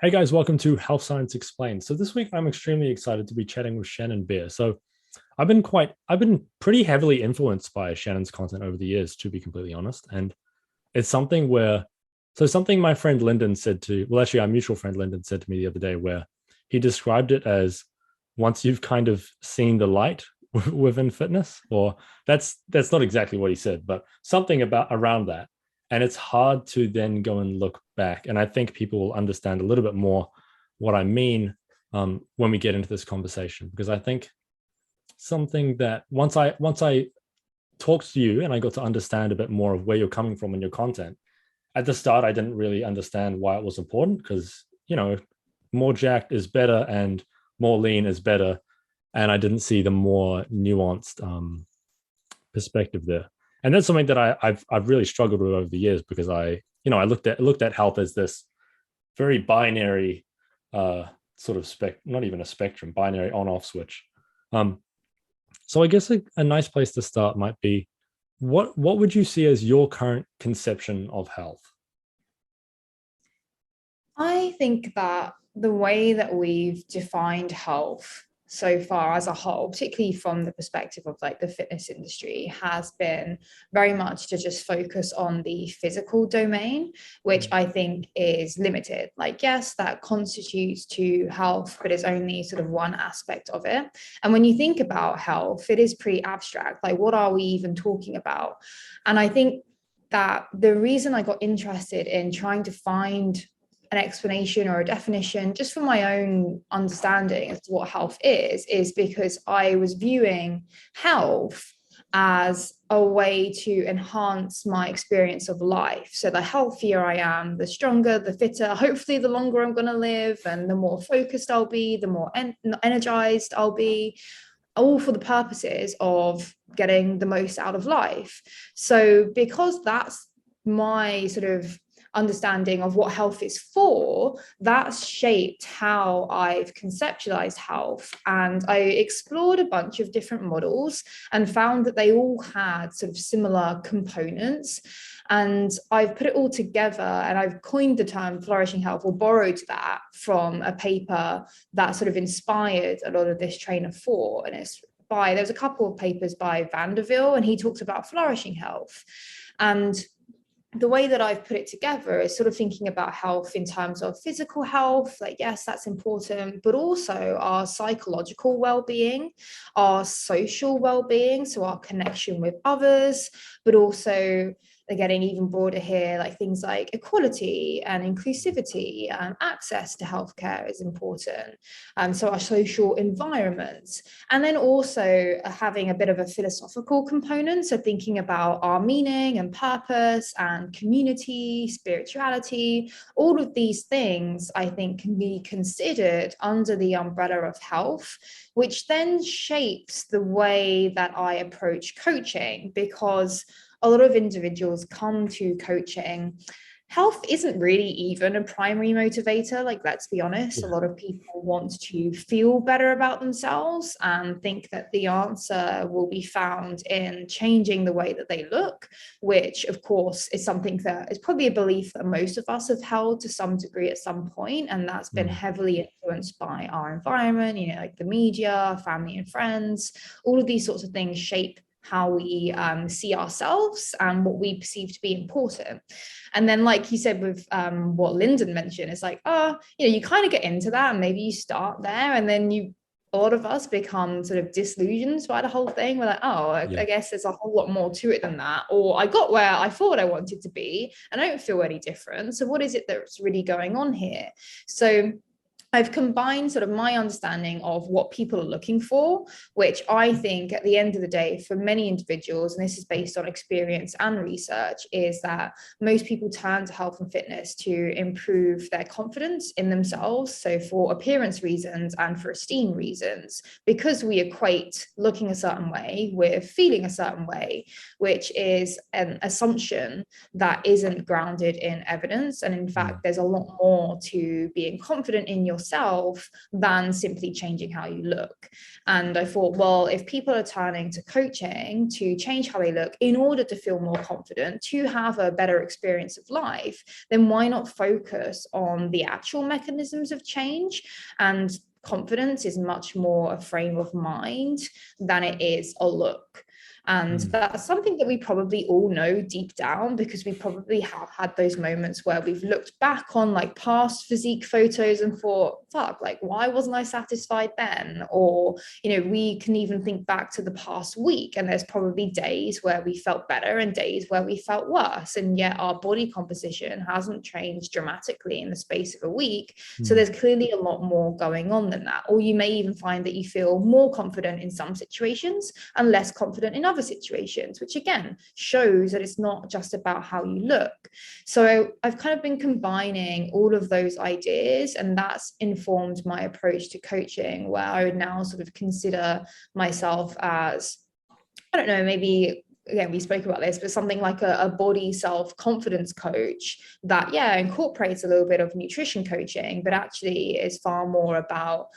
Hey guys, welcome to Health Science Explained. So this week I'm extremely excited to be chatting with Shannon Beer. So I've been pretty heavily influenced by Shannon's content over the years, to be completely honest. And it's something where, so something my friend Lyndon said to, well, actually our mutual friend Lyndon said to me the other day, where he described it as once you've kind of seen the light within fitness, or that's not exactly what he said, but something about around that. And it's hard to then go and look back. And I think people will understand a little bit more what I mean when we get into this conversation, because I think something that once I talked to you and I got to understand a bit more of where you're coming from in your content. At the start, I didn't really understand why it was important because, more jacked is better and more lean is better. And I didn't see the more nuanced perspective there. And that's something that I've really struggled with over the years because I looked at health as this very binary sort of not even a spectrum, binary on off switch. Um, so I guess a nice place to start might be what would you see as your current conception of health? I think that the way that we've defined health so far as a whole, particularly from the perspective of like the fitness industry, has been very much to just focus on the physical domain, which I think is limited. Like, yes, that constitutes to health, but is only sort of one aspect of it. And when you think about health, it is pretty abstract. Like, what are we even talking about? And I think that the reason I got interested in trying to find an explanation or a definition just from my own understanding as to what health is because I was viewing health as a way to enhance my experience of life. So the healthier I am, the stronger, the fitter, hopefully the longer I'm going to live and the more focused I'll be, the more energized I'll be, all for the purposes of getting the most out of life. So because that's my sort of understanding of what health is for, that's shaped how I've conceptualized health. And I explored a bunch of different models and found that they all had sort of similar components. And I've put it all together and I've coined the term flourishing health, or borrowed that from a paper that sort of inspired a lot of this train of thought. And there's a couple of papers by Vanderville, and he talks about flourishing health. And the way that I've put it together is sort of thinking about health in terms of physical health, like, yes, that's important, but also our psychological well-being, our social well-being, so our connection with others, but also getting even broader here, like things like equality and inclusivity and access to healthcare is important. So our social environment, and then also having a bit of a philosophical component. So thinking about our meaning and purpose and community, spirituality, all of these things I think can be considered under the umbrella of health, which then shapes the way that I approach coaching, because a lot of individuals come to coaching, health isn't really even a primary motivator. Like, let's be honest, a Yeah. lot of people want to feel better about themselves and think that the answer will be found in changing the way that they look, which of course is something that is probably a belief that most of us have held to some degree at some point, and that's been Mm. heavily influenced by our environment, like the media, family and friends. All of these sorts of things shape how we see ourselves and what we perceive to be important. And then, like you said, with what Lyndon mentioned, it's like, you kind of get into that and maybe you start there, and then a lot of us become sort of disillusioned by the whole thing. We're like, oh, I Yeah. guess there's a whole lot more to it than that. Or I got where I thought I wanted to be and I don't feel any different. So what is it that's really going on here? So I've combined sort of my understanding of what people are looking for, which I think at the end of the day, for many individuals, and this is based on experience and research, is that most people turn to health and fitness to improve their confidence in themselves. So for appearance reasons and for esteem reasons, because we equate looking a certain way with feeling a certain way, which is an assumption that isn't grounded in evidence. And in fact, Mm. there's a lot more to being confident in yourself yourself than simply changing how you look. And I thought, well, if people are turning to coaching to change how they look in order to feel more confident, to have a better experience of life, then why not focus on the actual mechanisms of change? And confidence is much more a frame of mind than it is a look. And that's something that we probably all know deep down, because we probably have had those moments where we've looked back on like past physique photos and thought, fuck, like, why wasn't I satisfied then? Or, you know, we can even think back to the past week, and there's probably days where we felt better and days where we felt worse. And yet our body composition hasn't changed dramatically in the space of a week. So there's clearly a lot more going on than that. Or you may even find that you feel more confident in some situations and less confident in other situations, which again shows that it's not just about how you look. So I've kind of been combining all of those ideas, and that's informed my approach to coaching, where I would now sort of consider myself as, I don't know, maybe, again, we spoke about this, but something like a body self-confidence coach that, yeah, incorporates a little bit of nutrition coaching, but actually is far more about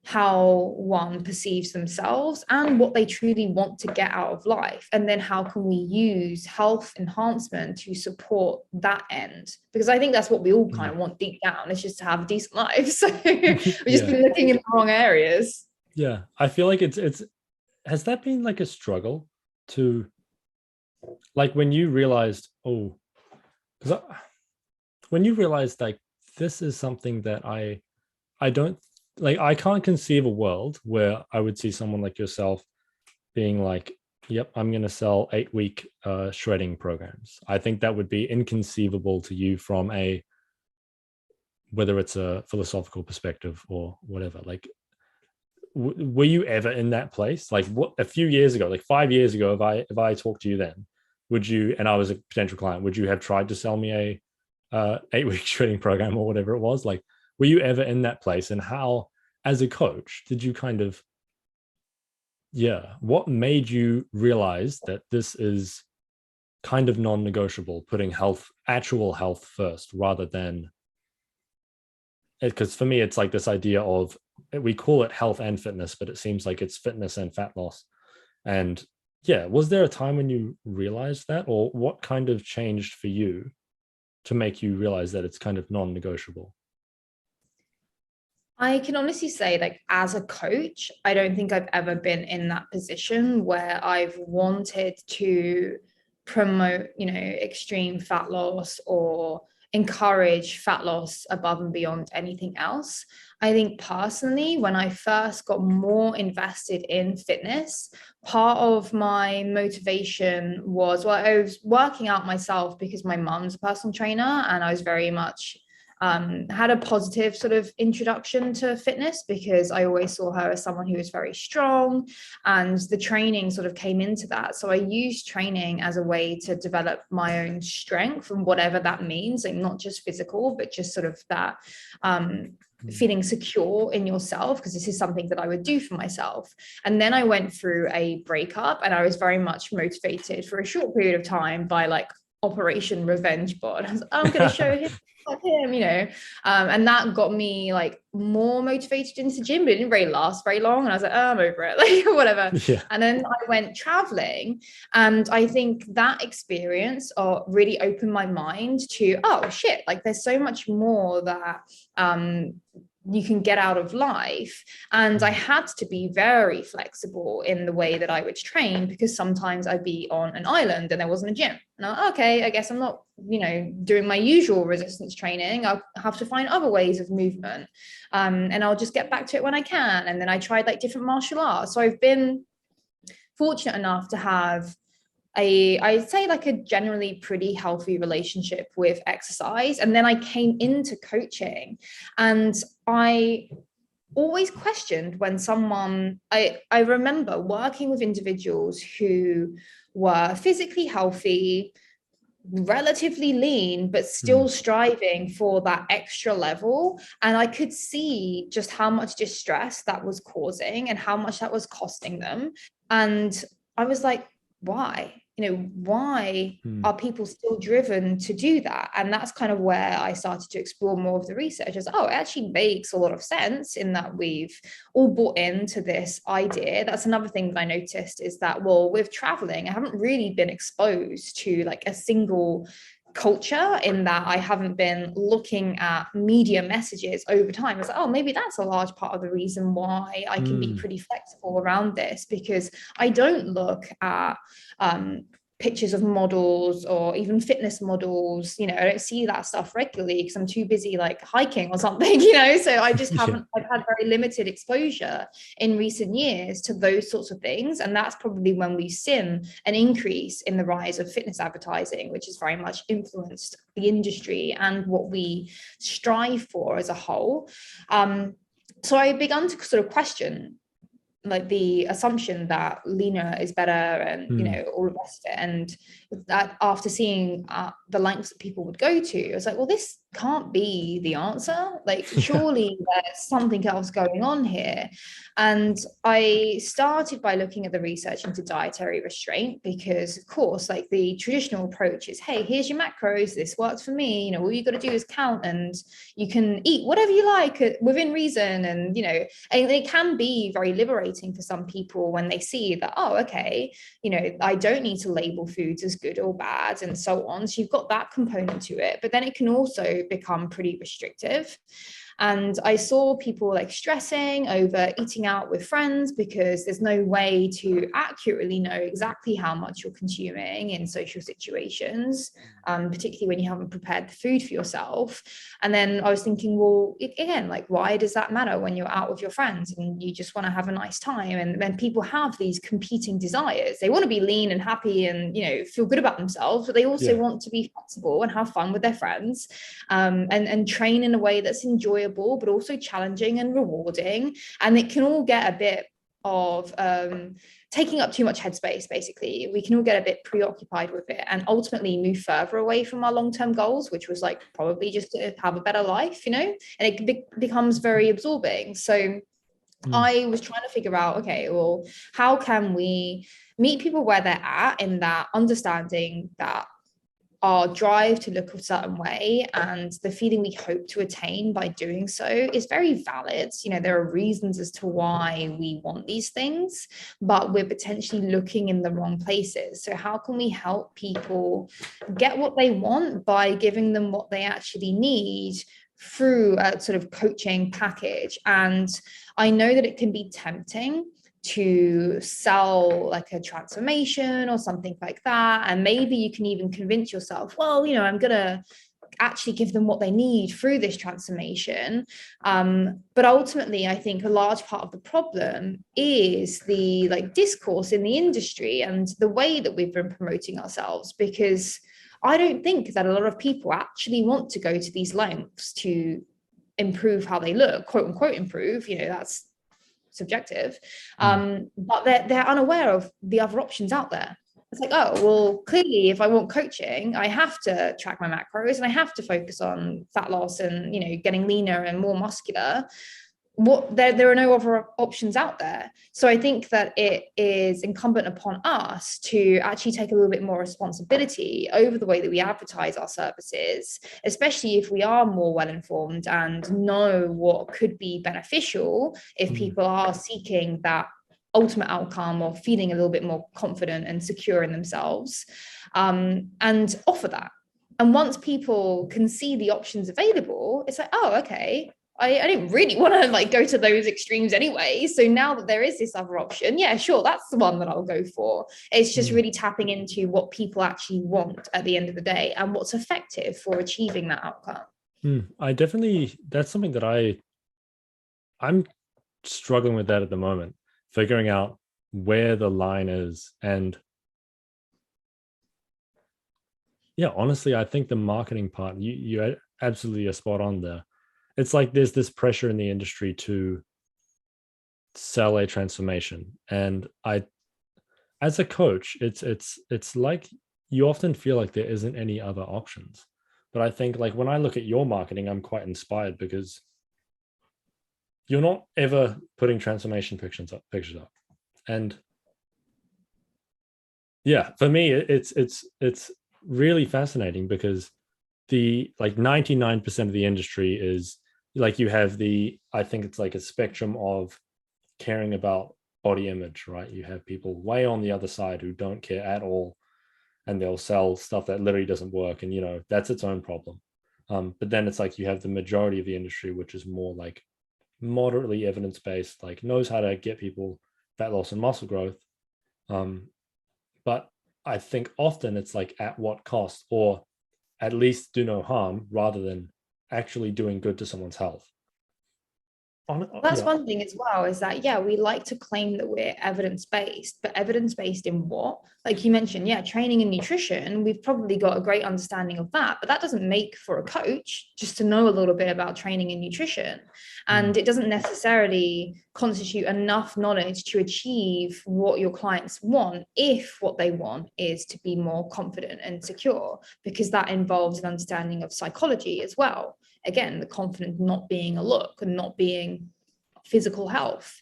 how one perceives themselves and what they truly want to get out of life. And then how can we use health enhancement to support that end? Because I think that's what we all kind of want deep down, is just to have a decent life. So we've just been looking in the wrong areas. Yeah. I feel like it's has that been like a struggle to, like, when you realized, when you realized like this is something that I don't like, I can't conceive a world where I would see someone like yourself being like, yep, I'm going to sell 8-week shredding programs. I think that would be inconceivable to you from whether it's a philosophical perspective or whatever. Like, were you ever in that place? Like, what, a few years ago, like 5 years ago, if I talked to you then, would you, and I was a potential client, would you have tried to sell me a 8-week shredding program or whatever it was? Like, were you ever in that place? And how, as a coach, did you kind of, what made you realize that this is kind of non-negotiable, putting actual health first, rather than, because for me, it's like this idea of, we call it health and fitness, but it seems like it's fitness and fat loss. And was there a time when you realized that, or what kind of changed for you to make you realize that it's kind of non-negotiable? I can honestly say, like, as a coach, I don't think I've ever been in that position where I've wanted to promote, you know, extreme fat loss or encourage fat loss above and beyond anything else. I think personally, when I first got more invested in fitness, part of my motivation was, well, I was working out myself because my mum's a personal trainer, and I was very much had a positive sort of introduction to fitness because I always saw her as someone who was very strong, and the training sort of came into that. So I used training as a way to develop my own strength, and whatever that means, like not just physical, but just sort of that feeling secure in yourself, because this is something that I would do for myself. And then I went through a breakup, and I was very much motivated for a short period of time by like Operation Revenge Bod. I'm going to show him, you know, and that got me like more motivated into the gym, but it didn't really last very long. And I was like, oh, I'm over it, like whatever. And then I went traveling, and I think that experience really opened my mind to, oh shit, like there's so much more that you can get out of life. And I had to be very flexible in the way that I would train, because sometimes I'd be on an island and there wasn't a gym. And okay, I guess I'm not, you know, doing my usual resistance training. I'll have to find other ways of movement. And I'll just get back to it when I can. And then I tried like different martial arts. So I've been fortunate enough to have I'd say like a generally pretty healthy relationship with exercise. And then I came into coaching, and I always questioned when I remember working with individuals who were physically healthy, relatively lean, but still striving for that extra level. And I could see just how much distress that was causing and how much that was costing them. And I was like, why? why Hmm. are people still driven to do that? And that's kind of where I started to explore more of the research. I was, oh, it actually makes a lot of sense in that we've all bought into this idea. That's another thing that I noticed, is that, well, with traveling, I haven't really been exposed to like a single culture, in that I haven't been looking at media messages over time. It's like, oh, maybe that's a large part of the reason why I can be Hmm. pretty flexible around this, because I don't look at pictures of models or even fitness models. I don't see that stuff regularly because I'm too busy like hiking or something. So I just Yeah. haven't, I've had very limited exposure in recent years to those sorts of things. And that's probably when we've seen an increase in the rise of fitness advertising, which has very much influenced the industry and what we strive for as a whole. So I began to sort of question like the assumption that leaner is better, and Hmm. all the rest of it. And that, after seeing the lengths that people would go to, I was like, well, this can't be the answer. Like, Yeah. surely there's something else going on here. And I started by looking at the research into dietary restraint, because of course, like, the traditional approach is, hey, here's your macros, this works for me, all you got to do is count, and you can eat whatever you like within reason. And and it can be very liberating for some people when they see that, oh, okay, I don't need to label foods as good or bad and so on. So you've got that component to it, but then it can also become pretty restrictive. And I saw people like stressing over eating out with friends, because there's no way to accurately know exactly how much you're consuming in social situations, particularly when you haven't prepared the food for yourself. And then I was thinking, well, again, like, why does that matter when you're out with your friends and you just want to have a nice time? And then people have these competing desires. They want to be lean and happy and, feel good about themselves, but they also Yeah. want to be flexible and have fun with their friends, and train in a way that's enjoyable, but also challenging and rewarding. And it can all get a bit of taking up too much headspace. Basically, we can all get a bit preoccupied with it and ultimately move further away from our long-term goals, which was like probably just to have a better life, and it becomes very absorbing. So Hmm. I was trying to figure out, okay, well, how can we meet people where they're at, in that understanding that our drive to look a certain way and the feeling we hope to attain by doing so is very valid. There are reasons as to why we want these things, but we're potentially looking in the wrong places. So how can we help people get what they want by giving them what they actually need through a sort of coaching package? And I know that it can be tempting to sell like a transformation or something like that. And maybe you can even convince yourself, well, I'm going to actually give them what they need through this transformation. But ultimately, I think a large part of the problem is the like discourse in the industry and the way that we've been promoting ourselves, because I don't think that a lot of people actually want to go to these lengths to improve how they look, quote unquote improve. That's subjective. Hmm. But they're unaware of the other options out there. It's like, oh, well, clearly if I want coaching, I have to track my macros and I have to focus on fat loss and, getting leaner and more muscular. There are no other options out there. So I think that it is incumbent upon us to actually take a little bit more responsibility over the way that we advertise our services, especially if we are more well informed and know what could be beneficial if Hmm. people are seeking that ultimate outcome or feeling a little bit more confident and secure in themselves, and offer that. And once people can see the options available, it's like, oh, okay, I didn't really want to like go to those extremes anyway. So now that there is this other option, yeah, sure, that's the one that I'll go for. It's just Hmm. really tapping into what people actually want at the end of the day and what's effective for achieving that outcome. Hmm. I definitely, that's something that I'm struggling with that at the moment, figuring out where the line is. And yeah, honestly, I think the marketing part, you absolutely are spot on there. It's like there's this pressure in the industry to sell a transformation. And I, as a coach, it's like you often feel like there isn't any other options. But I think like when I look at your marketing, I'm quite inspired because you're not ever putting transformation pictures up. And Yeah, for me, it's really fascinating because the like 99% of the industry is like you have the, I think it's like a spectrum of caring about body image, right? You have people way on the other side who don't care at all, and they'll sell stuff that literally doesn't work, and that's its own problem. But then it's like you have the majority of the industry, which is more like moderately evidence based, like knows how to get people fat loss and muscle growth. Um, but I think often it's like at what cost, or at least do no harm rather than actually doing good to someone's health. That's Yeah, one thing as well, is that, yeah, we like to claim that we're evidence-based, but evidence-based in what? Like you mentioned, yeah, training and nutrition, we've probably got a great understanding of that, but that doesn't make for a coach just to know a little bit about training and nutrition. And it doesn't necessarily constitute enough knowledge to achieve what your clients want, if what they want is to be more confident and secure, because that involves an understanding of psychology as well. Again, the confidence not being a look and not being physical health.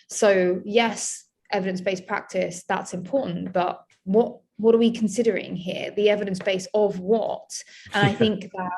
So yes, evidence-based practice, that's important, but what are we considering here? The evidence base of what? And I yeah, think that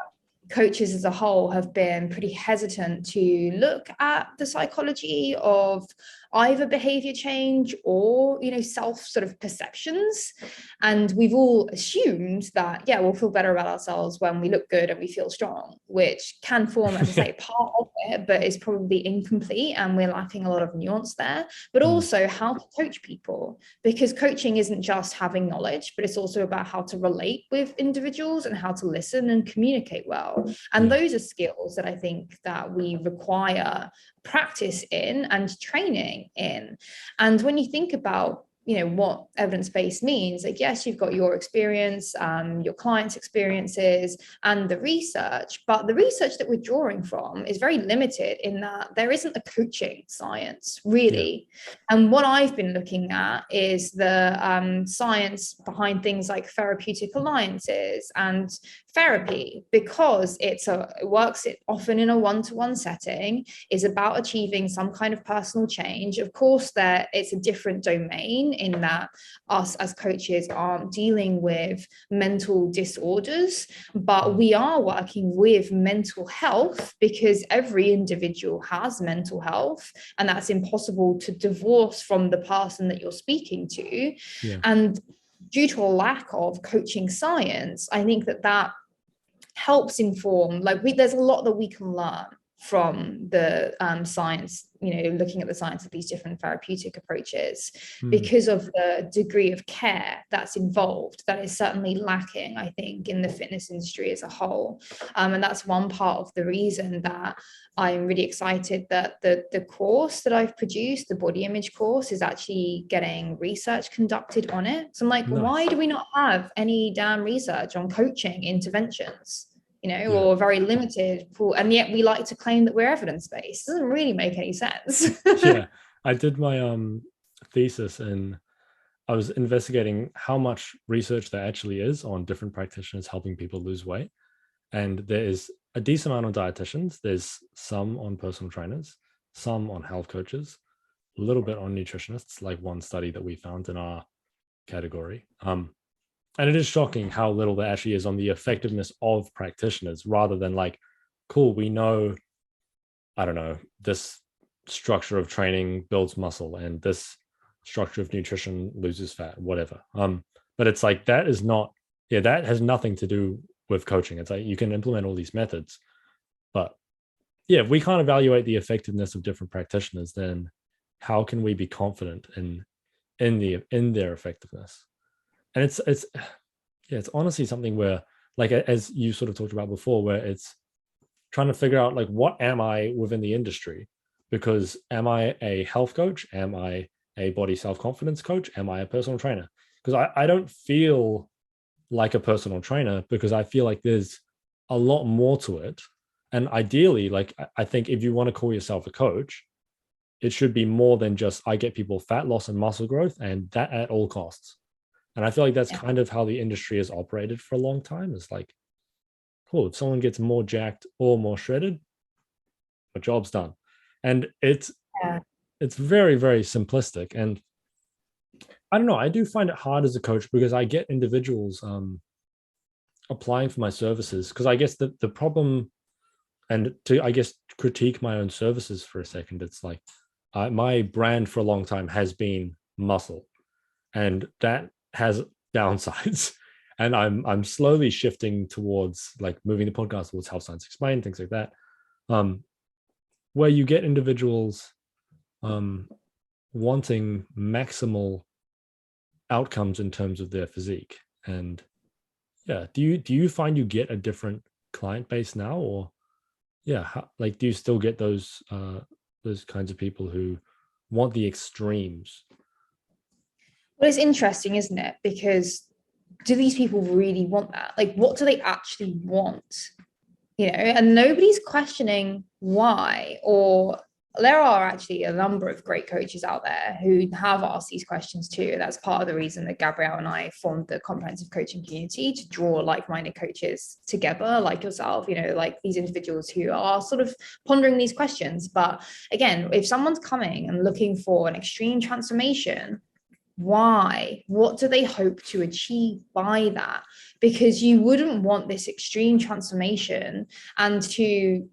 coaches as a whole have been pretty hesitant to look at the psychology of either behavior change or self sort of perceptions. And we've all assumed that, yeah, we'll feel better about ourselves when we look good and we feel strong, which can form, as I say, part of it, but is probably incomplete, and we're lacking a lot of nuance there. But also how to coach people, because coaching isn't just having knowledge, but it's also about how to relate with individuals and how to listen and communicate well. And yeah, those are skills that I think that we require practice in and training in. And when you think about what evidence-based means, like, yes, you've got your experience, your clients' experiences, and the research, but the research that we're drawing from is very limited in that there isn't a coaching science yeah, really. And what I've been looking at is the science behind things like therapeutic alliances and therapy, because it works often in a one-to-one setting, is about achieving some kind of personal change. Of course, it's a different domain in that us as coaches aren't dealing with mental disorders, but we are working with mental health, because every individual has mental health, and that's impossible to divorce from the person that you're speaking to. yeah, And due to a lack of coaching science, I think that helps inform, like, there's a lot that we can learn from the science, looking at the science of these different therapeutic approaches, because of the degree of care that's involved, that is certainly lacking, I think, in the fitness industry as a whole. And that's one part of the reason that I'm really excited that the course that I've produced, the body image course, is actually getting research conducted on it. So I'm like, why nice. do we not have any damn research on coaching interventions? Yeah, Or very limited pool, and yet we like to claim that we're evidence-based. It doesn't really make any sense. yeah. I did my thesis, and I was investigating how much research there actually is on different practitioners helping people lose weight. And there is a decent amount on dietitians. There's some on personal trainers, some on health coaches, a little bit on nutritionists, like one study that we found in our category. And it is shocking how little there actually is on the effectiveness of practitioners, rather than like, cool, we know, I don't know, this structure of training builds muscle and this structure of nutrition loses fat, whatever. But it's like that is not, yeah, that has nothing to do with coaching. It's like you can implement all these methods, but yeah, if we can't evaluate the effectiveness of different practitioners, then how can we be confident in their effectiveness? And it's yeah, it's honestly something where, like, as you sort of talked about before, where it's trying to figure out like, what am I within the industry? Because am I a health coach? Am I a body self-confidence coach? Am I a personal trainer? Because I don't feel like a personal trainer, because I feel like there's a lot more to it. And ideally, like, I think if you want to call yourself a coach, it should be more than just I get people fat loss and muscle growth, and that at all costs. And I feel like that's Yeah. kind of how the industry has operated for a long time. It's like, cool, if someone gets more jacked or more shredded, the job's done. And it's Yeah. very, very simplistic. And I don't know. I do find it hard as a coach because I get individuals applying for my services, because I guess the problem, and to I guess critique my own services for a second, it's like my brand for a long time has been muscle, and that has downsides. And I'm slowly shifting towards like moving the podcast towards Health Science Explained, things like that, where you get individuals wanting maximal outcomes in terms of their physique. And yeah, do you find you get a different client base now, or yeah, like do you still get those kinds of people who want the extremes? Well, it's interesting, isn't it? Because do these people really want that? Like, what do they actually want? And nobody's questioning why. Or there are actually a number of great coaches out there who have asked these questions too. That's part of the reason that Gabrielle and I formed the comprehensive coaching community, to draw like-minded coaches together, like yourself, like these individuals who are sort of pondering these questions. But again, if someone's coming and looking for an extreme transformation, why? What do they hope to achieve by that? Because you wouldn't want this extreme transformation and to,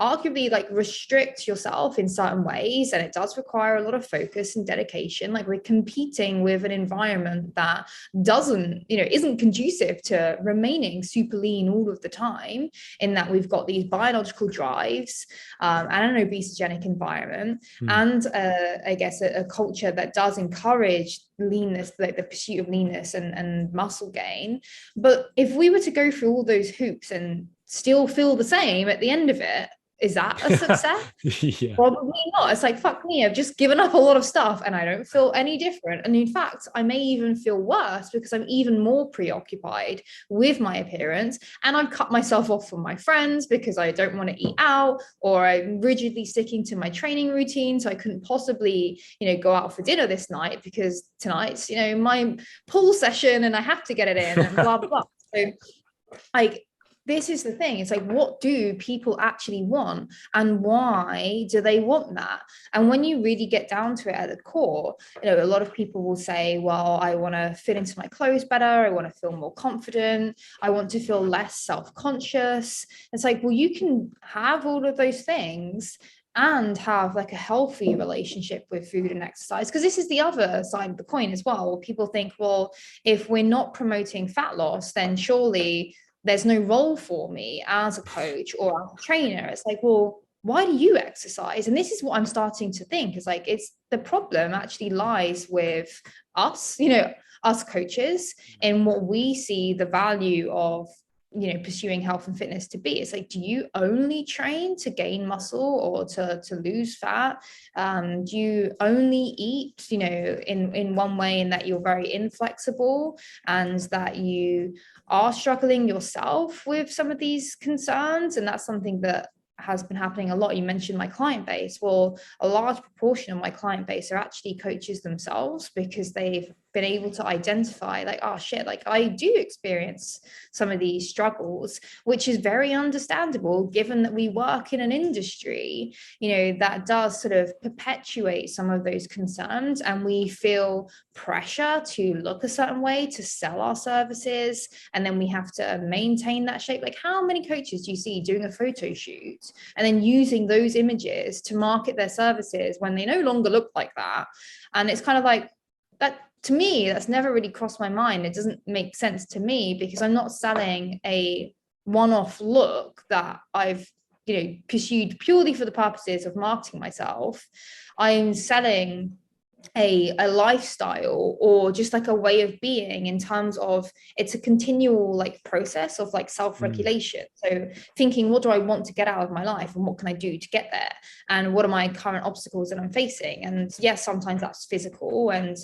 arguably like restrict yourself in certain ways. And it does require a lot of focus and dedication. Like, we're competing with an environment that isn't conducive to remaining super lean all of the time, in that we've got these biological drives and an obesogenic environment, and I guess a culture that does encourage leanness, like the pursuit of leanness and muscle gain. But if we were to go through all those hoops and still feel the same at the end of it, is that a success? Yeah. Probably not. It's like, fuck me, I've just given up a lot of stuff and I don't feel any different. And in fact, I may even feel worse because I'm even more preoccupied with my appearance, and I've cut myself off from my friends because I don't want to eat out, or I'm rigidly sticking to my training routine. So I couldn't possibly, go out for dinner this night because tonight's, my pool session and I have to get it in, and blah, blah, blah. So like, this is the thing. It's like, what do people actually want, and why do they want that? And when you really get down to it at the core, a lot of people will say, well, I want to fit into my clothes better, I want to feel more confident, I want to feel less self-conscious. It's like, well, you can have all of those things and have like a healthy relationship with food and exercise, because this is the other side of the coin as well. People think, well, if we're not promoting fat loss, then surely there's no role for me as a coach or as a trainer. It's like, well, why do you exercise? And this is what I'm starting to think, is like, it's the problem actually lies with us, us coaches, and what we see the value of, pursuing health and fitness to be. It's like, do you only train to gain muscle or to lose fat? Do you only eat, in one way, in that you're very inflexible and that you are struggling yourself with some of these concerns? And that's something that has been happening a lot. You mentioned my client base. Well, a large proportion of my client base are actually coaches themselves, because they've been able to identify, like, oh shit, like I do experience some of these struggles, which is very understandable given that we work in an industry, that does sort of perpetuate some of those concerns, and we feel pressure to look a certain way to sell our services, and then we have to maintain that shape. Like, how many coaches do you see doing a photo shoot and then using those images to market their services when they no longer look like that? And it's kind of like that. To me, that's never really crossed my mind. It doesn't make sense to me, because I'm not selling a one-off look that I've pursued purely for the purposes of marketing myself. I'm selling a lifestyle, or just like a way of being, in terms of it's a continual like process of like self-regulation. So thinking, what do I want to get out of my life, and what can I do to get there, and what are my current obstacles that I'm facing? And yes, sometimes that's physical, and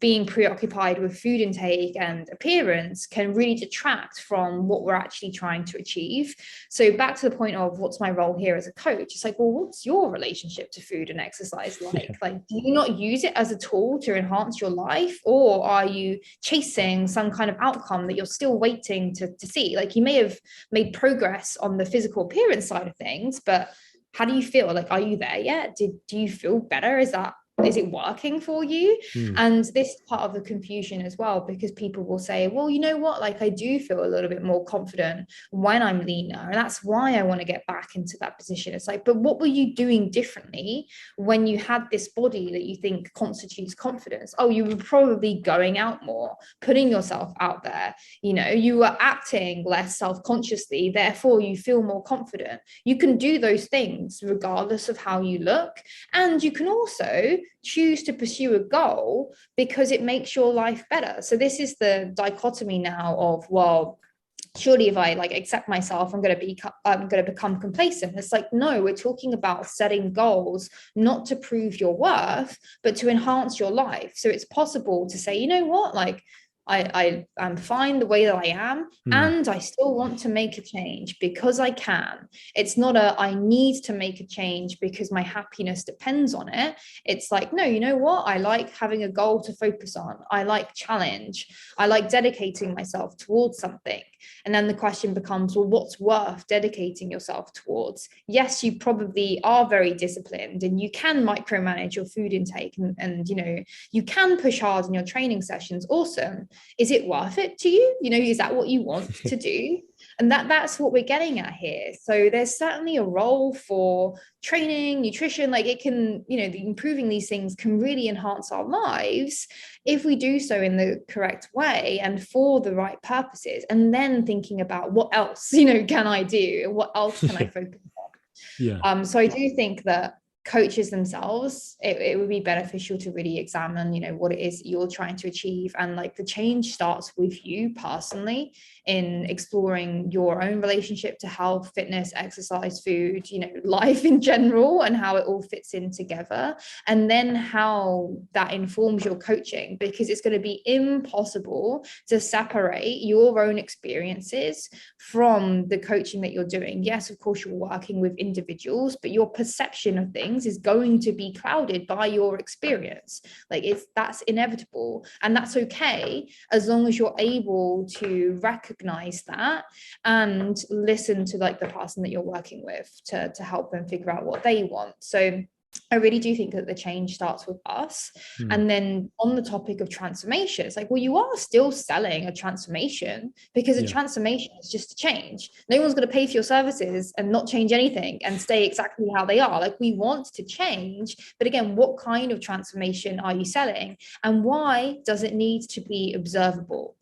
being preoccupied with food intake and appearance can really detract from what we're actually trying to achieve. So back to the point of what's my role here as a coach, it's like, well, what's your relationship to food and exercise like? Like, do you not use it as a tool to enhance your life, or are you chasing some kind of outcome that you're still waiting to see? Like, you may have made progress on the physical appearance side of things, but how do you feel? Like, are you there yet? Do you feel better? Is that is it working for you? Mm. And this is part of the confusion as well, because people will say, well, you know what, like I do feel a little bit more confident when I'm leaner, and that's why I want to get back into that position. It's like, but what were you doing differently when you had this body that you think constitutes confidence? Oh, you were probably going out more, putting yourself out there, you know, you were acting less self-consciously, therefore you feel more confident. You can do those things regardless of how you look, and you can also choose to pursue a goal because it makes your life better. So this is the dichotomy now of, well, surely if I like accept myself, I'm going to become complacent. It's like, no, we're talking about setting goals not to prove your worth, but to enhance your life. So it's possible to say, you know what, like I'm fine the way that I am, and I still want to make a change because I can. It's not I need to make a change because my happiness depends on it. It's like, no, you know what? I like having a goal to focus on. I like challenge. I like dedicating myself towards something. And then the question becomes, well, what's worth dedicating yourself towards? Yes, you probably are very disciplined and you can micromanage your food intake, and you know, you can push hard in your training sessions. Awesome. Is it worth it to you? You know, is that what you want to do? And that's what we're getting at here. So there's certainly a role for training, nutrition, like it can, you know, improving these things can really enhance our lives if we do so in the correct way and for the right purposes, and then thinking about what else, you know, can I do and what else can I focus on. Yeah. So I do think that coaches themselves, it would be beneficial to really examine, you know, what it is you're trying to achieve, and like the change starts with you personally in exploring your own relationship to health, fitness, exercise, food, you know, life in general, and how it all fits in together, and then how that informs your coaching, because it's going to be impossible to separate your own experiences from the coaching that you're doing. Yes, of course, you're working with individuals, but your perception of things is going to be clouded by your experience. Like that's inevitable, and that's okay, as long as you're able to recognize that and listen to like the person that you're working with to help them figure out what they want. So I really do think that the change starts with us. And then on the topic of transformation, it's like, well, you are still selling a transformation, because a transformation is just a change. No one's going to pay for your services and not change anything and stay exactly how they are. Like, we want to change, but again, what kind of transformation are you selling, and why does it need to be observable?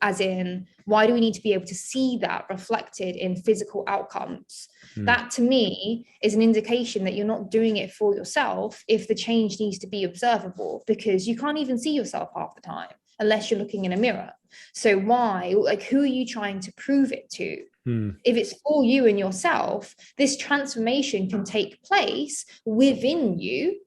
As in, why do we need to be able to see that reflected in physical outcomes? That to me is an indication that you're not doing it for yourself if the change needs to be observable, because you can't even see yourself half the time unless you're looking in a mirror. So why, like, who are you trying to prove it to? If it's for you and yourself, this transformation can take place within you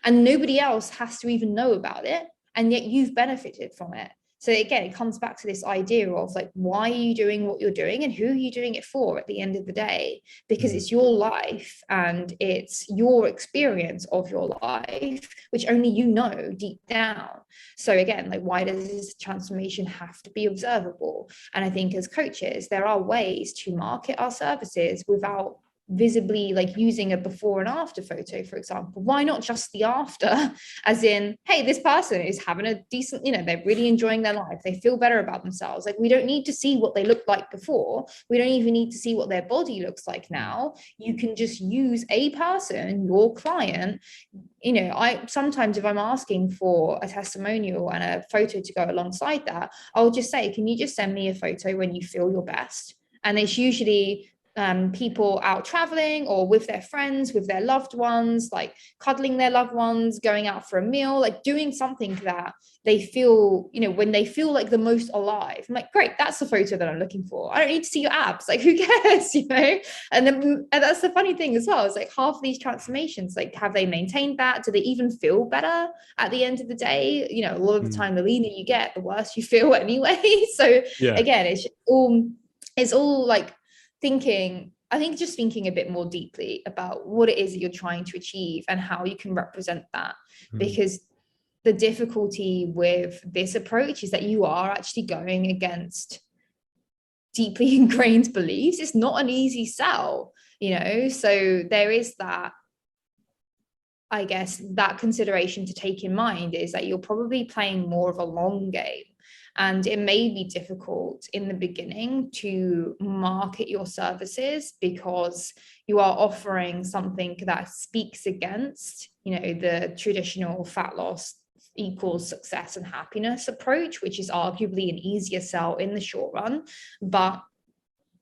and nobody else has to even know about it, and yet you've benefited from it. So again, it comes back to this idea of like, why are you doing what you're doing and who are you doing it for at the end of the day? Because it's your life and it's your experience of your life, which only you know deep down. So again, like, why does this transformation have to be observable? And I think as coaches, there are ways to market our services without visibly like using a before and after photo, for example. Why not just the after, as in, hey, this person is having a decent, you know, they're really enjoying their life, they feel better about themselves. Like, we don't need to see what they looked like before, we don't even need to see what their body looks like now. You can just use a person, your client. You know, I sometimes, if I'm asking for a testimonial and a photo to go alongside that, I'll just say, can you just send me a photo when you feel your best? And it's usually people out traveling or with their friends, with their loved ones, like cuddling their loved ones, going out for a meal, like doing something that they feel, you know, when they feel like the most alive. I'm like, great, that's the photo that I'm looking for. I don't need to see your abs, like, who cares, you know? And that's the funny thing as well. It's like, half of these transformations, like, have they maintained that? Do they even feel better at the end of the day? You know, a lot of the time, the leaner you get, the worse you feel anyway. So again, it's all like thinking, I think just thinking a bit more deeply about what it is that you're trying to achieve and how you can represent that. Because the difficulty with this approach is that you are actually going against deeply ingrained beliefs. It's not an easy sell, you know? So there is that I guess that consideration to take in mind is that you're probably playing more of a long game. And it may be difficult in the beginning to market your services because you are offering something that speaks against, the traditional fat loss equals success and happiness approach, which is arguably an easier sell in the short run. But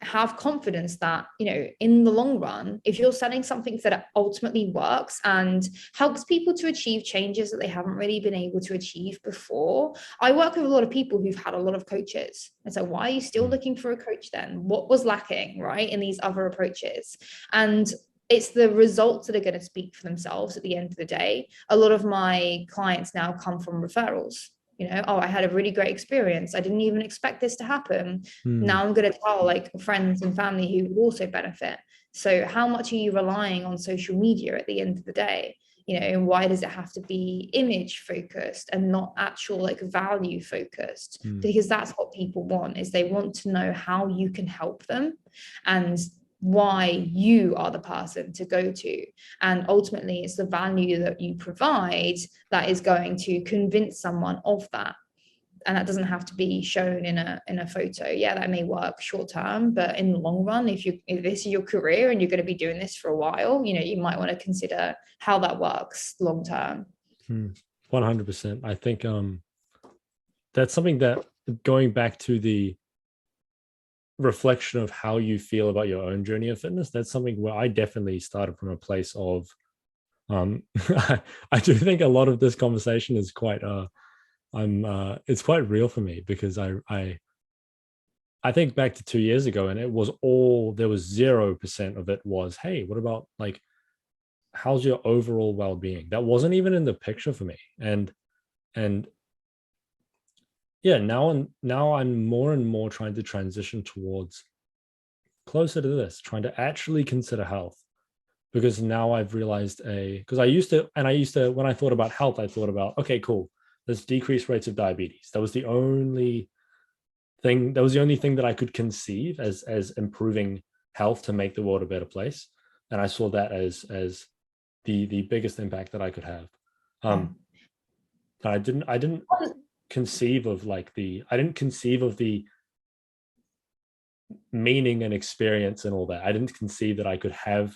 have confidence that, in the long run, if you're selling something that ultimately works and helps people to achieve changes that they haven't really been able to achieve before. I work with a lot of people who've had a lot of coaches. And so why are you still looking for a coach then? What was lacking, right, in these other approaches? And it's the results that are going to speak for themselves at the end of the day. A lot of my clients now come from referrals. I had a really great experience. I didn't even expect this to happen. Now I'm going to tell like friends and family who will also benefit. So how much are you relying on social media at the end of the day? And why does it have to be image focused and not actual like value focused? Because that's what people want, is they want to know how you can help them and why you are the person to go to. And ultimately it's the value that you provide that is going to convince someone of that. And that doesn't have to be shown in a photo. Yeah, that may work short term, but in the long run, if this is your career and you're going to be doing this for a while, you might want to consider how that works long term. 100%. I think that's something that, going back to the reflection of how you feel about your own journey of fitness, that's something where I definitely started from a place of I do think a lot of this conversation is quite it's quite real for me, because I think back to 2 years ago, and there was 0% of it was, hey, what about like, how's your overall well-being? That wasn't even in the picture for me. And yeah, now I'm more and more trying to transition towards closer to this, trying to actually consider health, because now I've realized because I used to, when I thought about health, I thought about, okay, cool, there's decreased rates of diabetes. That was the only thing that I could conceive as improving health to make the world a better place. And I saw that as the biggest impact that I could have. I didn't conceive of the meaning and experience and all that. I didn't conceive that I could have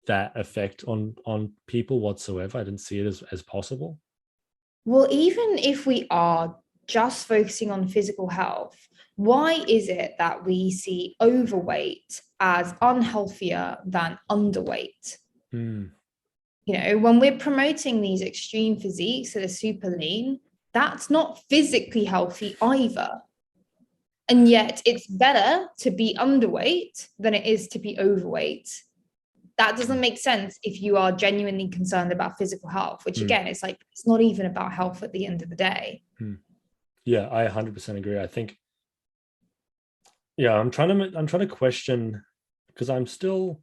that effect on people whatsoever. I didn't see it as possible. Well, even if we are just focusing on physical health, why is it that we see overweight as unhealthier than underweight? When we're promoting these extreme physiques that are super lean, that's not physically healthy either. And yet it's better to be underweight than it is to be overweight. That doesn't make sense if you are genuinely concerned about physical health, which again, it's like, it's not even about health at the end of the day. Yeah, I 100% agree. I think, yeah, I'm trying to question, because I'm still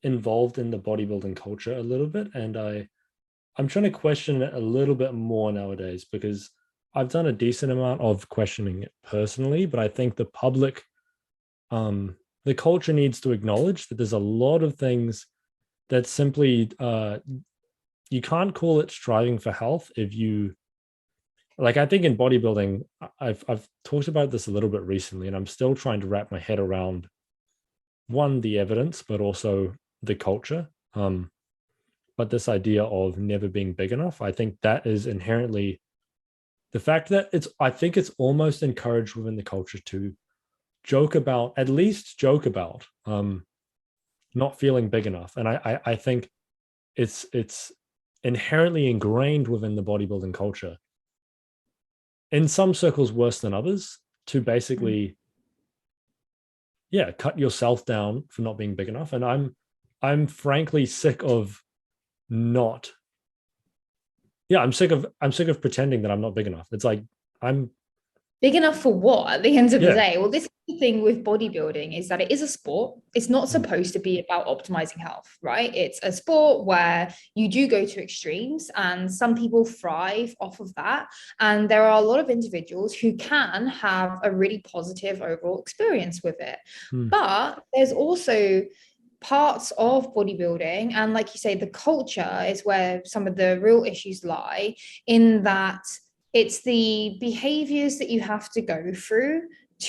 involved in the bodybuilding culture a little bit, and I'm trying to question it a little bit more nowadays, because I've done a decent amount of questioning it personally, but I think the public, the culture needs to acknowledge that there's a lot of things that simply you can't call it striving for health if you, like, I think in bodybuilding, I've talked about this a little bit recently, and I'm still trying to wrap my head around, one, the evidence, but also the culture. But this idea of never being big enough, I think that is inherently the fact that I think it's almost encouraged within the culture to at least joke about not feeling big enough. And I think it's inherently ingrained within the bodybuilding culture, in some circles worse than others, to basically cut yourself down for not being big enough. And I'm frankly sick of I'm sick of pretending that I'm not big enough. It's like, I'm big enough for what at the end of the day? Well, this is the thing with bodybuilding, is that it is a sport. It's not supposed to be about optimizing health, right? It's a sport where you do go to extremes, and some people thrive off of that. And there are a lot of individuals who can have a really positive overall experience with it. But there's also parts of bodybuilding, and like you say, the culture is where some of the real issues lie, in that it's the behaviors that you have to go through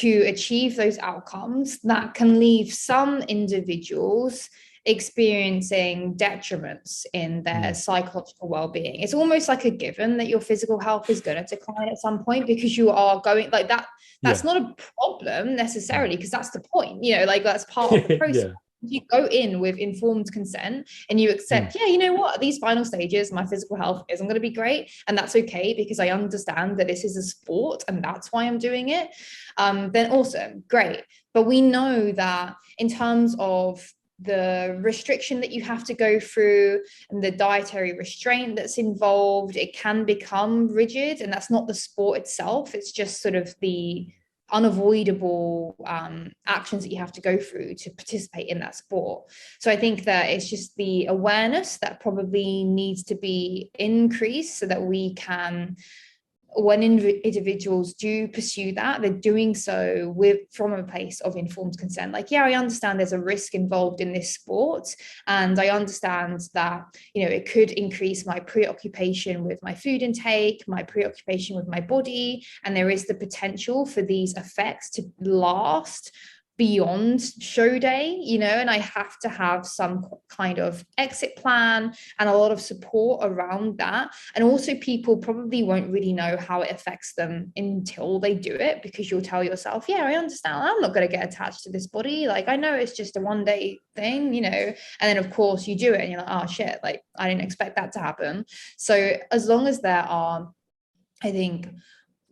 to achieve those outcomes that can leave some individuals experiencing detriments in their psychological well-being. It's almost like a given that your physical health is going to decline at some point, because you are going like that. That's not a problem necessarily, because that's the point, like that's part of the process. Yeah. You go in with informed consent and you accept, you know what, at these final stages, my physical health isn't going to be great. And that's okay, because I understand that this is a sport and that's why I'm doing it. Then awesome, great. But we know that in terms of the restriction that you have to go through and the dietary restraint that's involved, it can become rigid. And that's not the sport itself. It's just sort of the unavoidable actions that you have to go through to participate in that sport. So I think that it's just the awareness that probably needs to be increased, so that we can, when individuals do pursue that, they're doing so from a place of informed consent. Like, yeah, I understand there's a risk involved in this sport, and I understand that, it could increase my preoccupation with my food intake, my preoccupation with my body, and there is the potential for these effects to last beyond show day, and I have to have some kind of exit plan and a lot of support around that. And also, people probably won't really know how it affects them until they do it, because you'll tell yourself, yeah, I understand, I'm not going to get attached to this body, like I know it's just a one day thing, and then of course you do it and you're like, oh shit, like I didn't expect that to happen. So as long as there are, I think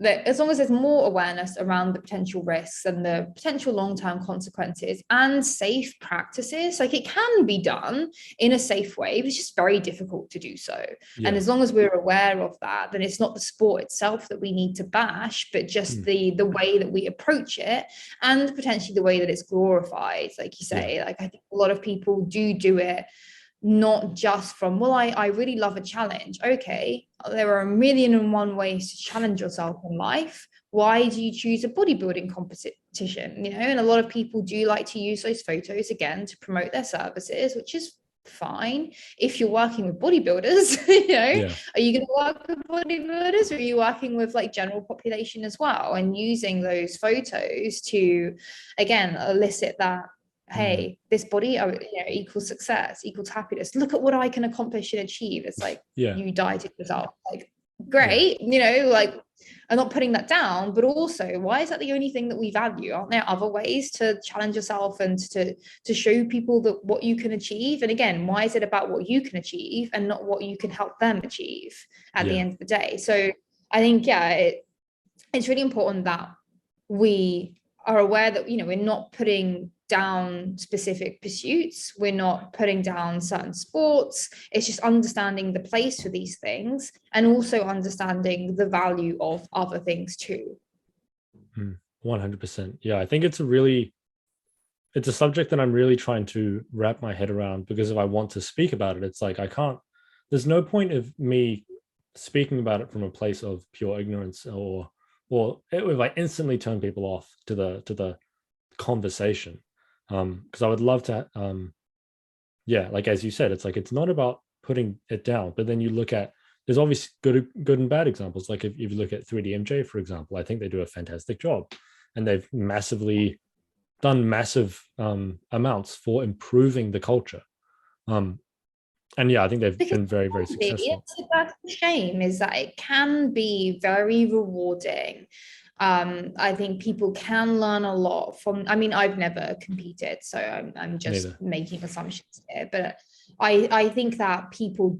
that as long as there's more awareness around the potential risks and the potential long-term consequences and safe practices, like it can be done in a safe way, but it's just very difficult to do so. And as long as we're aware of that, then it's not the sport itself that we need to bash, but just the way that we approach it, and potentially the way that it's glorified. Like you say, like I think a lot of people do it not just from, well, I really love a challenge. Okay, there are 1,000,001 ways to challenge yourself in life. Why do you choose a bodybuilding competition? And a lot of people do like to use those photos again to promote their services, which is fine. If you're working with bodybuilders, are you going to work with bodybuilders, or are you working with like general population as well, and using those photos to, again, elicit that, hey, this body equals success, equals happiness, look at what I can accomplish and achieve. It's like, you dieted yourself, like great, like I'm not putting that down, but also, why is that the only thing that we value? Aren't there other ways to challenge yourself and to show people that what you can achieve? And again, why is it about what you can achieve and not what you can help them achieve at the end of the day? So I think it's really important that we are aware that we're not putting down specific pursuits, we're not putting down certain sports. It's just understanding the place for these things, and also understanding the value of other things too. 100%. Yeah, I think it's a subject that I'm really trying to wrap my head around, because if I want to speak about it, it's like there's no point of me speaking about it from a place of pure ignorance, or if I instantly turn people off to the conversation. Because I would love to, like as you said, it's like, it's not about putting it down, but then you look at, there's obviously good and bad examples. Like if you look at 3DMJ, for example, I think they do a fantastic job, and they've done massive amounts for improving the culture. And I think they've been very, very successful. That's a shame, is that it can be very rewarding. I think people can learn a lot from, I've never competed, so I'm just making assumptions here, but I think that people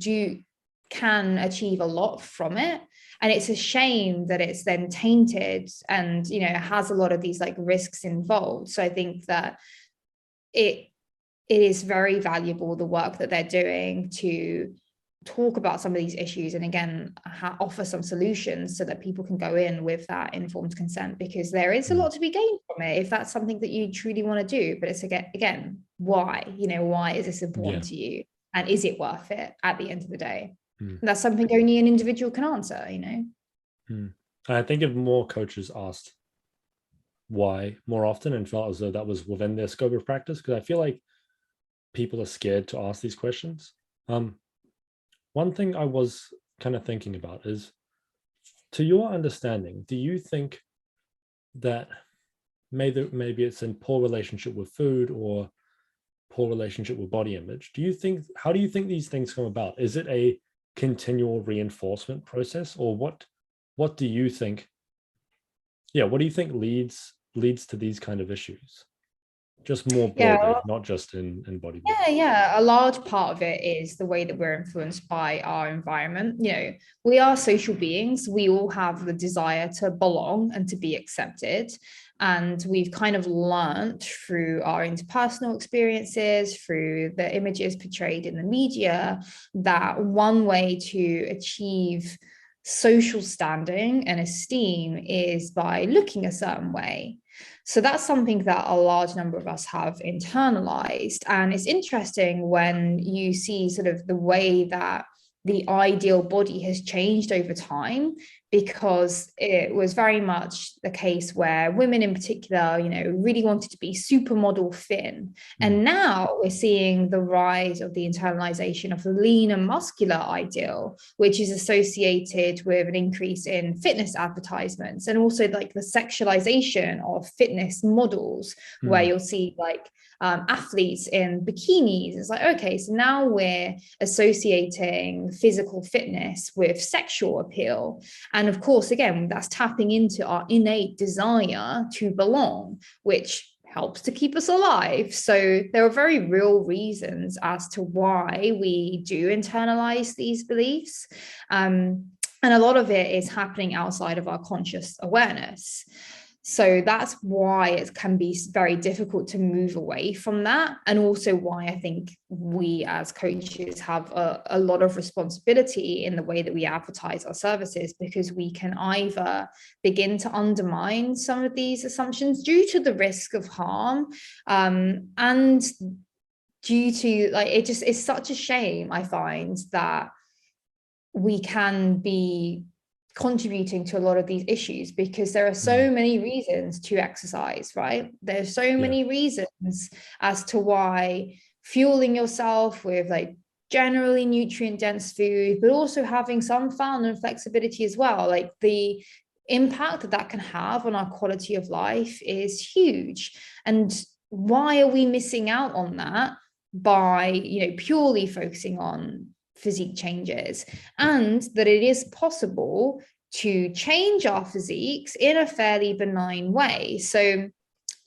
can achieve a lot from it. And it's a shame that it's then tainted and, has a lot of these like risks involved. So I think that it is very valuable, the work that they're doing to talk about some of these issues, and again, offer some solutions so that people can go in with that informed consent, because there is a lot to be gained from it if that's something that you truly want to do. But it's again, why is this important to you, and is it worth it at the end of the day? That's something only an individual can answer. I think if more coaches asked why more often and felt as though that was within their scope of practice, because I feel like people are scared to ask these questions. One thing I was kind of thinking about is, to your understanding, do you think that maybe it's in poor relationship with food or poor relationship with body image? How do you think these things come about? Is it a continual reinforcement process, or what do you think? Yeah, what do you think leads to these kind of issues? Just more Yeah, broadly, not just in bodybuilding. yeah. A large part of it is the way that we're influenced by our environment. We are social beings. We all have the desire to belong and to be accepted. And we've kind of learned through our interpersonal experiences, through the images portrayed in the media, that one way to achieve social standing and esteem is by looking a certain way. So that's something that a large number of us have internalized. And it's interesting when you see sort of the way that the ideal body has changed over time, because it was very much the case where women in particular, really wanted to be supermodel thin. And now we're seeing the rise of the internalization of the lean and muscular ideal, which is associated with an increase in fitness advertisements, and also like the sexualization of fitness models, where you'll see like athletes in bikinis. It's like, okay, so now we're associating physical fitness with sexual appeal. And of course, again, that's tapping into our innate desire to belong, which helps to keep us alive. So there are very real reasons as to why we do internalize these beliefs. And a lot of it is happening outside of our conscious awareness. So that's why it can be very difficult to move away from that. And also why I think we as coaches have a lot of responsibility in the way that we advertise our services, because we can either begin to undermine some of these assumptions due to the risk of harm, and due to like, it's such a shame, I find, that we can be contributing to a lot of these issues, because there are so many reasons to exercise, right? There's so many reasons as to why fueling yourself with like generally nutrient dense food, but also having some fun and flexibility as well, like the impact that that can have on our quality of life is huge. And why are we missing out on that by purely focusing on physique changes? And that it is possible to change our physiques in a fairly benign way. So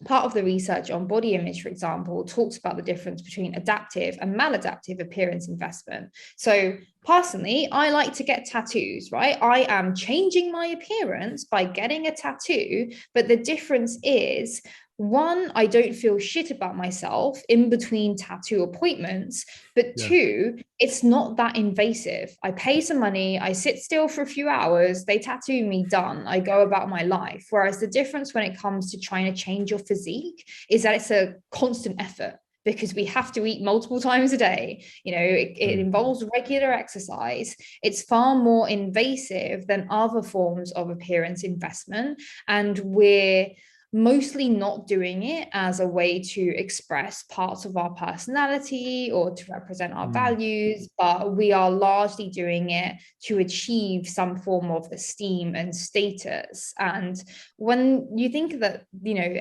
part of the research on body image, for example, talks about the difference between adaptive and maladaptive appearance investment. So personally, I like to get tattoos, right? I am changing my appearance by getting a tattoo, but the difference is, one, I don't feel shit about myself in between tattoo appointments, but two, it's not that invasive. I pay some money, I sit still for a few hours, they tattoo me, done. I go about my life. Whereas the difference when it comes to trying to change your physique is that it's a constant effort, because we have to eat multiple times a day. It involves regular exercise. It's far more invasive than other forms of appearance investment. And we're mostly not doing it as a way to express parts of our personality or to represent our values, but we are largely doing it to achieve some form of esteem and status. And when you think that,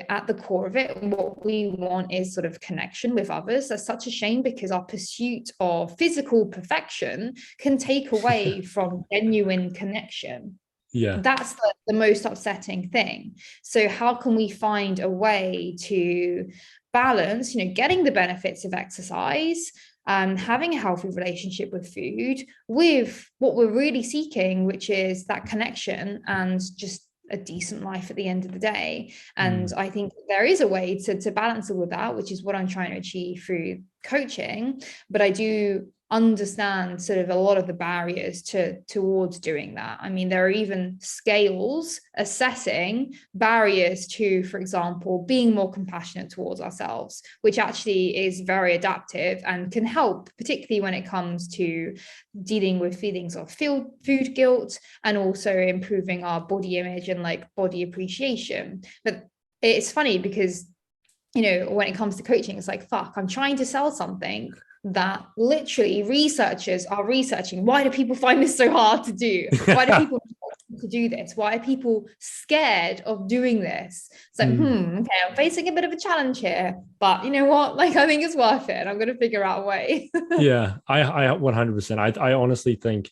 at the core of it, what we want is sort of connection with others, that's such a shame, because our pursuit of physical perfection can take away from genuine connection. That's the most upsetting thing. So how can we find a way to balance, getting the benefits of exercise, having a healthy relationship with food, with what we're really seeking, which is that connection and just a decent life at the end of the day? And I think there is a way to balance all of that, which is what I'm trying to achieve through coaching. But I do understand sort of a lot of the barriers towards doing that. I mean, there are even scales assessing barriers to, for example, being more compassionate towards ourselves, which actually is very adaptive and can help, particularly when it comes to dealing with feelings of food guilt, and also improving our body image and like body appreciation. But it's funny because when it comes to coaching, it's like, fuck, I'm trying to sell something that literally researchers are researching. Why do people find this so hard to do? Why do people to do this? Why are people scared of doing this? It's like, okay, I'm facing a bit of a challenge here, but you know what? Like, I think it's worth it. I'm going to figure out a way. Yeah, I 100%. I honestly think,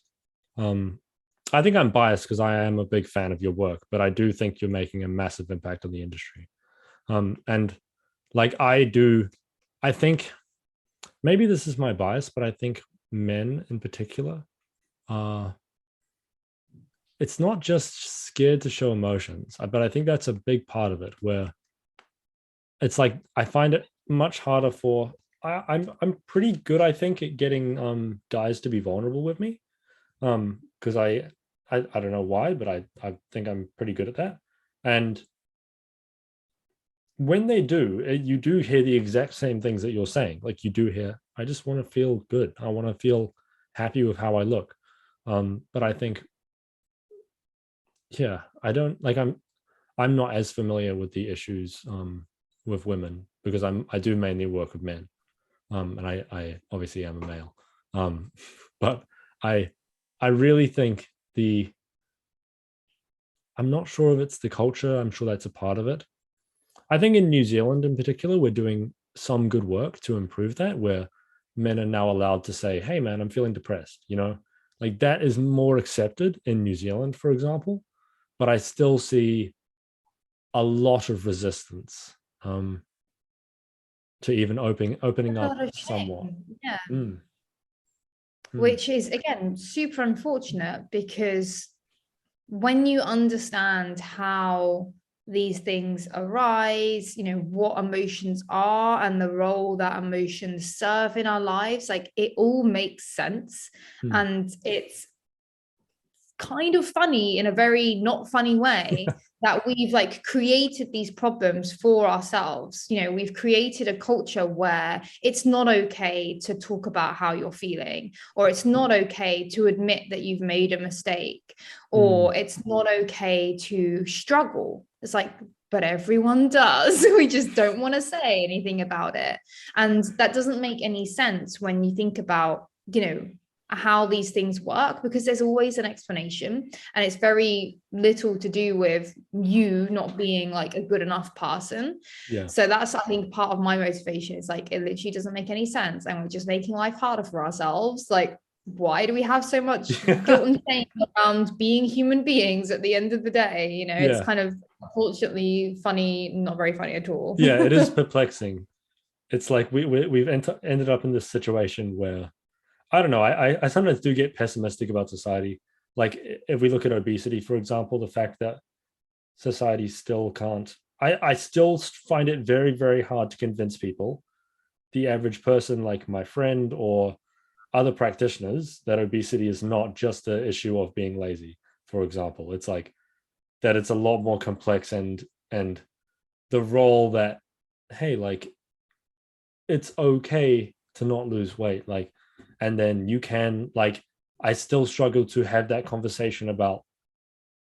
I think I'm biased because I am a big fan of your work, but I do think you're making a massive impact on the industry. And like I think maybe this is my bias, but I think men in particular are, it's not just scared to show emotions, but I think that's a big part of it, where it's like I find it much harder for I'm pretty good, I think, at getting guys to be vulnerable with me. Because I don't know why, but I think I'm pretty good at that. And when they do, you do hear the exact same things that you're saying. Like you do hear, I just want to feel good. I want to feel happy with how I look. But I think, yeah, I don't like I'm not as familiar with the issues with women because I do mainly work with men. And I obviously am a male. But I really think I'm not sure if it's the culture. I'm sure that's a part of it. I think in New Zealand in particular, we're doing some good work to improve that, where men are now allowed to say, hey, man, I'm feeling depressed. Like that is more accepted in New Zealand, for example. But I still see a lot of resistance to even opening up somewhat. Yeah. Mm. Which is, again, super unfortunate because when you understand how these things arise, what emotions are and the role that emotions serve in our lives, like it all makes sense. And it's kind of funny in a very not funny way that we've like created these problems for ourselves. We've created a culture where it's not okay to talk about how you're feeling, or it's not okay to admit that you've made a mistake, or it's not okay to struggle. It's like, but everyone does. We just don't want to say anything about it. And that doesn't make any sense when you think about, how these things work, because there's always an explanation, and it's very little to do with you not being like a good enough person. Yeah. So that's, I think, part of my motivation. Is like, it literally doesn't make any sense, and we're just making life harder for ourselves. Like, why do we have so much guilt and shame around being human beings at the end of the day? It's kind of unfortunately funny, not very funny at all. Yeah, it is perplexing. It's like we've ended up in this situation where, I don't know, I sometimes do get pessimistic about society. Like if we look at obesity, for example, the fact that society still can't, I still find it very, very hard to convince people, the average person like my friend or other practitioners, that obesity is not just an issue of being lazy, for example. It's like that it's a lot more complex, and the role that, hey, like it's okay to not lose weight, like, and then you can, like, I still struggle to have that conversation about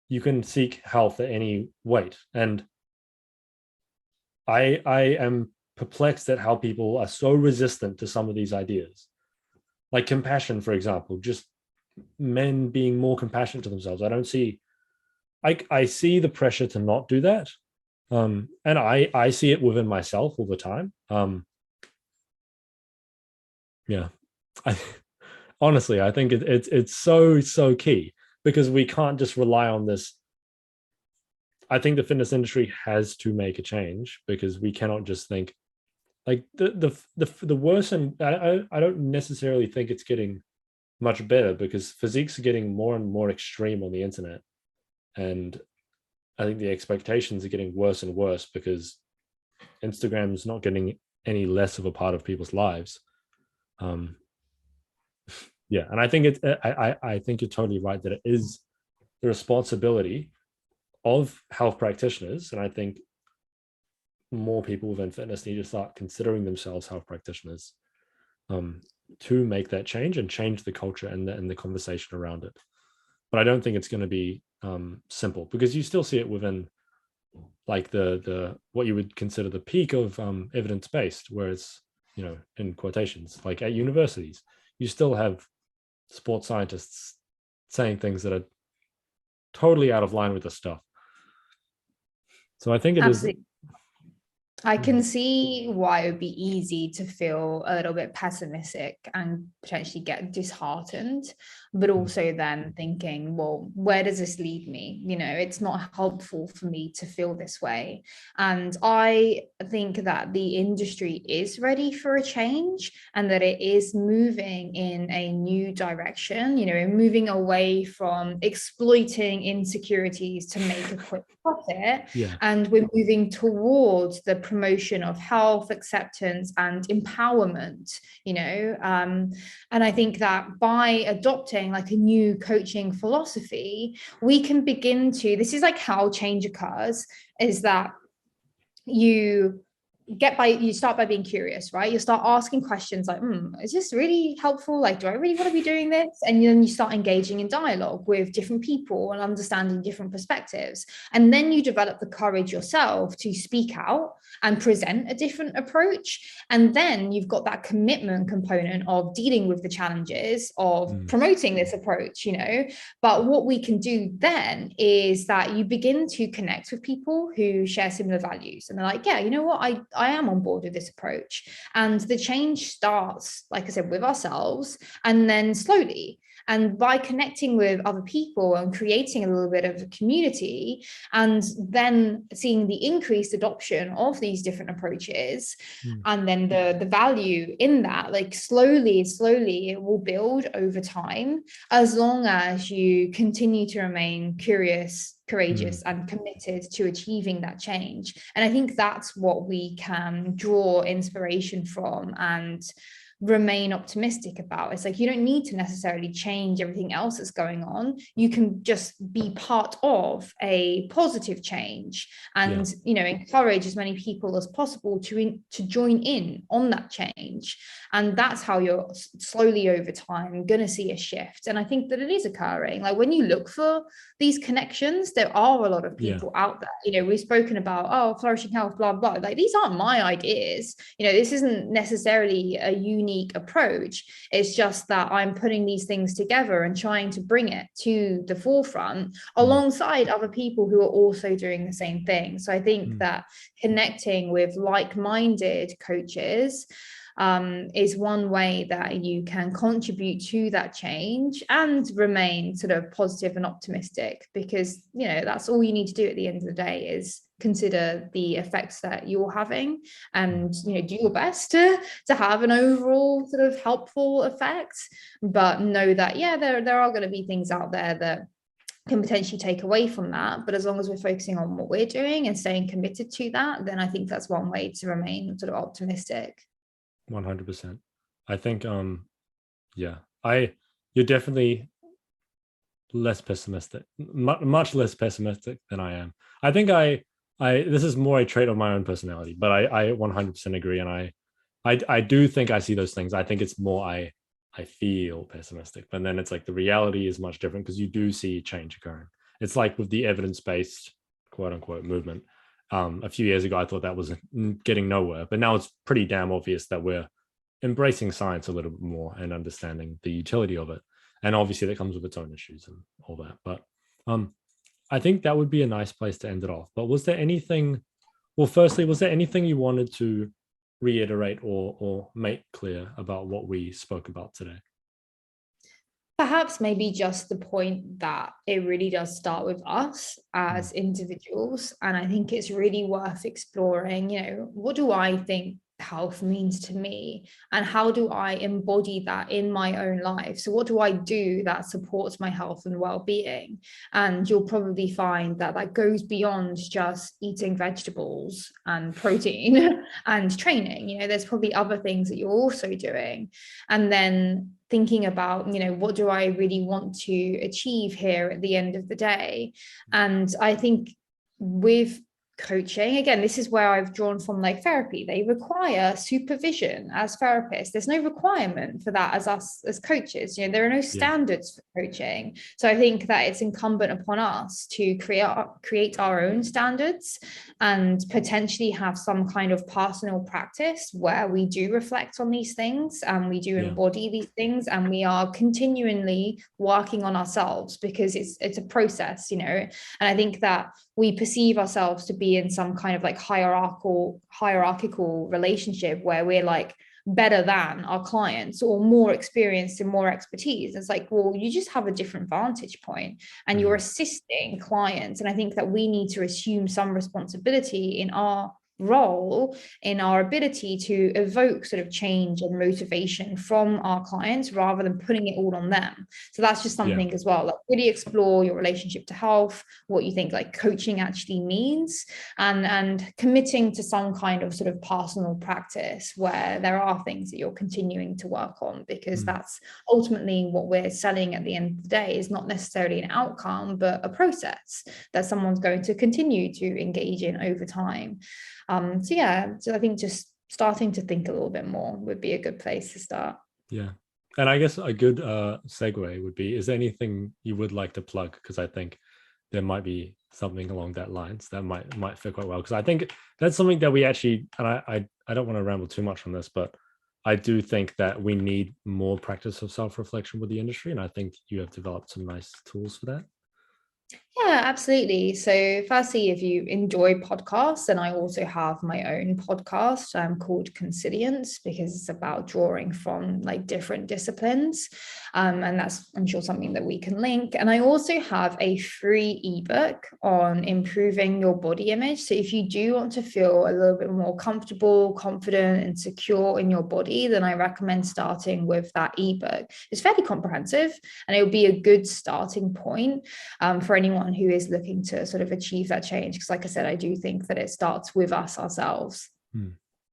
you can seek health at any weight. And I am perplexed at how people are so resistant to some of these ideas, like compassion, for example, just men being more compassionate to themselves. I don't see, I see the pressure to not do that. And I see it within myself all the time. Yeah. I honestly, I think it's so key, because we can't just rely on this. I think the fitness industry has to make a change, because we cannot just think like the worse. And I don't necessarily think it's getting much better, because physiques are getting more and more extreme on the internet, and I think the expectations are getting worse and worse, because Instagram's not getting any less of a part of people's lives. Yeah, and I think I think you're totally right that it is the responsibility of health practitioners, and I think more people within fitness need to start considering themselves health practitioners, to make that change and change the culture and the conversation around it. But I don't think it's going to be simple, because you still see it within like the what you would consider the peak of evidence-based, where it's, you know, in quotations, like at universities, you still have sports scientists saying things that are totally out of line with the stuff. So I think it is. Absolutely. I can see why it would be easy to feel a little bit pessimistic and potentially get disheartened, but also then thinking, well, where does this lead me? You know, it's not helpful for me to feel this way. And I think that the industry is ready for a change and that it is moving in a new direction, you know, moving away from exploiting insecurities to make a quick profit. Yeah. And we're moving towards the promotion of health, acceptance, and empowerment, you know. And I think that by adopting like a new coaching philosophy, we can begin to, this is like how change occurs, is that you start by being curious, right? You start asking questions like, is this really helpful? Like, do I really want to be doing this? And then you start engaging in dialogue with different people and understanding different perspectives. And then you develop the courage yourself to speak out and present a different approach. And then you've got that commitment component of dealing with the challenges of promoting this approach, you know. But what we can do then is that you begin to connect with people who share similar values. And they're like, yeah, you know what? I am on board with this approach. And the change starts, like I said, with ourselves and then slowly. And by connecting with other people and creating a little bit of a community, and then seeing the increased adoption of these different approaches, and then the value in that, like slowly it will build over time, as long as you continue to remain curious, courageous, and committed to achieving that change. And I think that's what we can draw inspiration from and remain optimistic about. It's like, you don't need to necessarily change everything else that's going on. You can just be part of a positive change and, you know, encourage as many people as possible to join in on that change. And that's how you're slowly over time going to see a shift. And I think that it is occurring. Like when you look for these connections, there are a lot of people out there. You know, we've spoken about, flourishing health, blah, blah. Like these aren't my ideas. You know, this isn't necessarily a unique approach. It's just that I'm putting these things together and trying to bring it to the forefront alongside other people who are also doing the same thing. So I think that connecting with like-minded coaches is one way that you can contribute to that change and remain sort of positive and optimistic, because, you know, that's all you need to do at the end of the day is consider the effects that you're having and, you know, do your best to have an overall sort of helpful effect, but know that, there are going to be things out there that can potentially take away from that. But as long as we're focusing on what we're doing and staying committed to that, then I think that's one way to remain sort of optimistic. 100%. I think you're definitely less pessimistic, much less pessimistic than I am. I think I this is more a trait of my own personality, but I 100% agree. And I do think I see those things. I think it's more I feel pessimistic, but then it's like the reality is much different because you do see change occurring. It's like with the evidence-based quote unquote movement. A few years ago, I thought that was getting nowhere, but now it's pretty damn obvious that we're embracing science a little bit more and understanding the utility of it. And obviously that comes with its own issues and all that. But I think that would be a nice place to end it off. But was there anything, firstly, was there anything you wanted to reiterate or make clear about what we spoke about today? Perhaps maybe just the point that it really does start with us as individuals. And I think it's really worth exploring, you know, what do I think health means to me and how do I embody that in my own life? So what do I do that supports my health and well-being? And you'll probably find that that goes beyond just eating vegetables and protein and training. You know, there's probably other things that you're also doing. And then thinking about, you know, what do I really want to achieve here at the end of the day? And I think with coaching, again, this is where I've drawn from like therapy. They require supervision as therapists. There's no requirement for that as us as coaches. There are no standards for coaching. So I think that it's incumbent upon us to create our own standards and potentially have some kind of personal practice where we do reflect on these things and we do embody these things, and we are continually working on ourselves, because it's a process, and I think that we perceive ourselves to be in some kind of like hierarchical relationship where we're like better than our clients or more experienced and more expertise. It's like, well, you just have a different vantage point and you're assisting clients. And I think that we need to assume some responsibility in our role, in our ability to evoke sort of change and motivation from our clients rather than putting it all on them. So that's just something as well, like really explore your relationship to health, what you think like coaching actually means, and committing to some kind of sort of personal practice where there are things that you're continuing to work on, because that's ultimately what we're selling at the end of the day, is not necessarily an outcome but a process that someone's going to continue to engage in over time. So I think just starting to think a little bit more would be a good place to start. Yeah. And I guess a good segue would be, is there anything you would like to plug? Because I think there might be something along that lines that might fit quite well. Because I think that's something that we actually, and I don't want to ramble too much on this, but I do think that we need more practice of self-reflection with the industry. And I think you have developed some nice tools for that. Yeah, absolutely. So firstly, if you enjoy podcasts, and I also have my own podcast called Consilience, because it's about drawing from like different disciplines. And that's, I'm sure, something that we can link. And I also have a free ebook on improving your body image. So if you do want to feel a little bit more comfortable, confident, and secure in your body, then I recommend starting with that ebook. It's fairly comprehensive, and it will be a good starting point for anyone who is looking to sort of achieve that change. Because like I said, I do think that it starts with us ourselves.